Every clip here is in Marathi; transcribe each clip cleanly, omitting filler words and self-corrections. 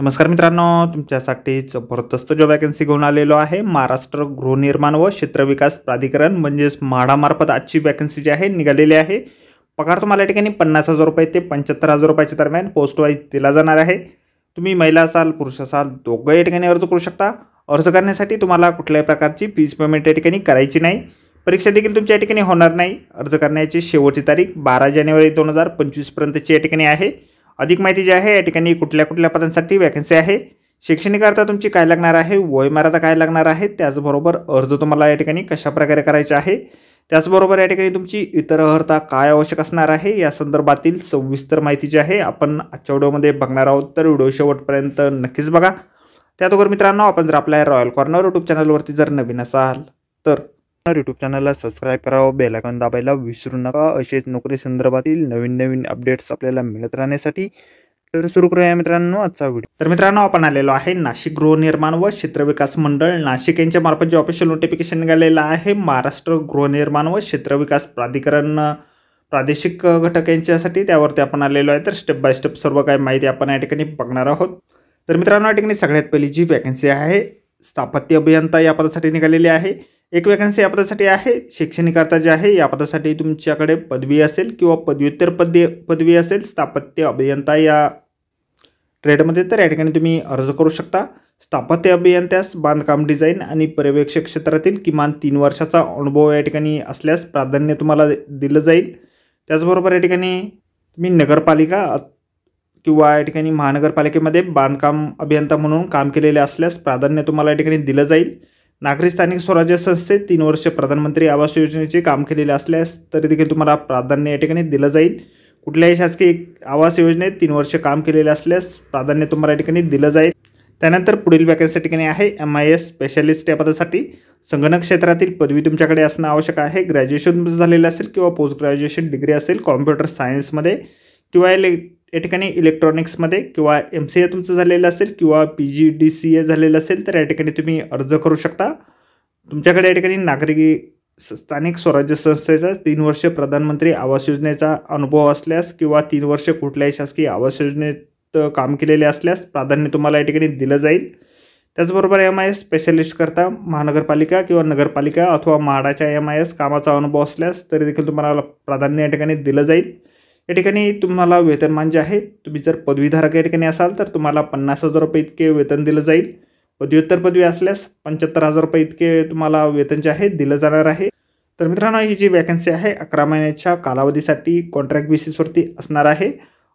नमस्कार मित्रांनो, तुमच्यासाठी जबरदस्त जॉब वॅकन्सी घेऊन आलेलो आहे। महाराष्ट्र गृहनिर्माण व क्षेत्र विकास प्राधिकरण म्हणजेच म्हाडामार्फत आजची वॅकन्सी जी आहे निघालेली आहे। पगार तुम्हाला या ठिकाणी 50,000 रुपये ते 75,000 रुपयाच्या दरम्यान पोस्ट वाईज दिला जाणार आहे। तुम्ही महिला असाल पुरुष असाल दोघं या ठिकाणी अर्ज करू शकता। अर्ज करण्यासाठी तुम्हाला कुठल्याही प्रकारची फीस पेमेंट या ठिकाणी करायची नाही। परीक्षा देखील तुमच्या या ठिकाणी होणार नाही। अर्ज करण्याची शेवटची तारीख 12 जानेवारी 2025 पर्यंतची या ठिकाणी आहे। अधिक माहिती जी आहे या ठिकाणी कुठल्या पदांसाठी वॅकन्सी आहे, शैक्षणिक अर्हता तुमची काय लागणार आहे, वयमर्यादा काय लागणार आहे, त्याचबरोबर अर्ज तुम्हाला या ठिकाणी कशा प्रकारे करायचा आहे, त्याचबरोबर या ठिकाणी तुमची इतर अर्हता काय आवश्यक असणार आहे या संदर्भातील सविस्तर माहिती जी आहे आपण आजच्या व्हिडिओमध्ये बघणार आहोत। तर व्हिडिओ शेवटपर्यंत नक्कीच बघा। त्याचबरोबर मित्रांनो, आपण जर आपल्या रॉयल कॉर्नर यूट्यूब चॅनलवरती जर नवीन असाल तर यूट्यूब चॅनलला सबस्क्राईब करावं, बेल आयकॉन दाबायला विसरू नका। असेच नोकरी संदर्भातील नवीन अपडेट्स आपल्याला मिळत राहण्यासाठी। तर सुरू करूया मित्रांनो आजचा व्हिडिओ। तर मित्रांनो, आपण आलेलो आहे नाशिक गृहनिर्माण व क्षेत्र विकास मंडळ नाशिक यांच्या मार्फत जे ऑफिशियल नोटिफिकेशन निघालेलं आहे महाराष्ट्र गृहनिर्माण व क्षेत्र विकास प्राधिकरण प्रादेशिक घटक यांच्यासाठी, त्यावरती आपण आलेलो आहे। तर स्टेप बाय स्टेप सर्व काही माहिती आपण या ठिकाणी बघणार आहोत। तर मित्रांनो, या ठिकाणी सगळ्यात पहिली जी वॅकन्सी आहे स्थापत्य अभियंता या पदासाठी निघालेली आहे। एक वॅकन्सी या पदासाठी आहे। शैक्षणिक अर्हता जी आहे या पदासाठी तुमच्याकडे पदवी असेल किंवा पदव्युत्तर पदवी असेल स्थापत्य अभियंता या ट्रेडमध्ये, तर या ठिकाणी तुम्ही अर्ज करू शकता। स्थापत्य अभियंत्यास बांधकाम डिझाईन आणि पर्यवेक्षक क्षेत्रातील किमान 3 वर्षाचा अनुभव या ठिकाणी असल्यास प्राधान्य तुम्हाला दिलं जाईल। त्याचबरोबर या ठिकाणी तुम्ही नगरपालिका किंवा या ठिकाणी महानगरपालिकेमध्ये बांधकाम अभियंता म्हणून काम केलेले असल्यास प्राधान्य तुम्हाला या ठिकाणी दिलं जाईल। नागरी स्थानिक स्वराज्य संस्थेत 3 वर्ष प्रधानमंत्री आवास योजनेचे काम केलेले असल्यास तरी देखील तुम्हाला प्राधान्य या ठिकाणी दिलं जाईल। कुठल्याही शासकीय आवास योजनेत 3 वर्ष काम केलेले असल्यास प्राधान्य तुम्हाला या ठिकाणी दिलं जाईल। त्यानंतर पुढील वॅकन्सी ठिकाणी आहे MIS स्पेशलिस्ट या पदासाठी। संगणक क्षेत्रातील पदवी तुमच्याकडे असणं आवश्यक आहे। ग्रॅज्युएशन झालेलं असेल किंवा पोस्ट ग्रॅज्युएशन डिग्री असेल कॉम्प्युटर सायन्समध्ये किंवा या ठिकाणी इलेक्ट्रॉनिक्समध्ये किंवा MCA तुमचं झालेलं असेल किंवा PGDCA झालेलं असेल तर या ठिकाणी तुम्ही अर्ज करू शकता। तुमच्याकडे या ठिकाणी नागरिक स्थानिक स्वराज्य संस्थेचा 3 वर्ष प्रधानमंत्री आवास योजनेचा अनुभव असल्यास किंवा 3 वर्ष कुठल्याही शासकीय आवास योजनेत काम केलेले असल्यास प्राधान्य तुम्हाला या ठिकाणी दिलं जाईल। त्याचबरोबर MIS स्पेशलिस्ट करता महानगरपालिका किंवा नगरपालिका अथवा म्हाडाच्या MIS कामाचा अनुभव असल्यास तरी देखील तुम्हाला प्राधान्य या ठिकाणी दिलं जाईल। या ठिकाणी तुम्हाला वेतनमान जे आहे, तुम्ही जर पदवीधारक या ठिकाणी असाल तर तुम्हाला 50,000 रुपये इतके वेतन दिलं जाईल। पदव्युत्तर पदवी असल्यास 75,000 रुपये इतके तुम्हाला वेतन जे आहे दिलं जाणार आहे। तर मित्रांनो, ही जी वॅकन्सी आहे 11 महिन्याच्या कालावधीसाठी कॉन्ट्रॅक्ट बेसिसवरती असणार आहे।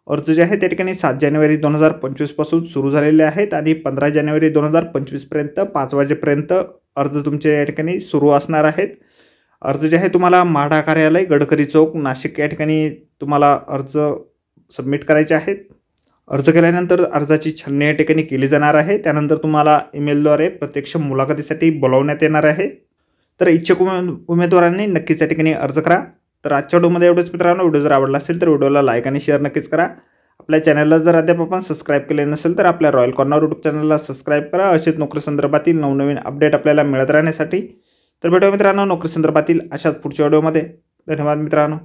अर्ज जे आहे त्या ठिकाणी 7 जानेवारी 2025 पासून सुरू झालेले आहेत आणि 15 जानेवारी 2025 पर्यंत 5 वाजेपर्यंत अर्ज तुमचे या ठिकाणी सुरू असणार आहेत। अर्ज जे आहे तुम्हाला म्हाडा कार्यालय गडकरी चौक नाशिक या ठिकाणी तुम्हाला अर्ज सबमिट करायचे आहेत। अर्ज केल्यानंतर अर्जाची छाननी या ठिकाणी केली जाणार आहे। त्यानंतर तुम्हाला ईमेलद्वारे प्रत्यक्ष मुलाखतीसाठी बोलावण्यात येणार आहे। तर इच्छुक उमेदवारांनी नक्कीच या ठिकाणी अर्ज करा। तर आजच्या व्हिडिओमध्ये एवढंच मित्रांनो। व्हिडिओ जर आवडला असेल तर व्हिडिओला लाईक आणि शेअर नक्कीच करा। आपल्या चॅनलला जर अद्याप आपण सबस्क्राईब केले नसेल तर आपल्या रॉयल कॉर्नर यूट्यूब चॅनलला सबस्क्राईब करा। असेच नोकरी संदर्भातील नवनवीन अपडेट आपल्याला मिळत राहण्यासाठी। तर भेटूया मित्रांनो नोकरी संदर्भातील अशाच पुढच्या व्हिडिओमध्ये। धन्यवाद मित्रांनो।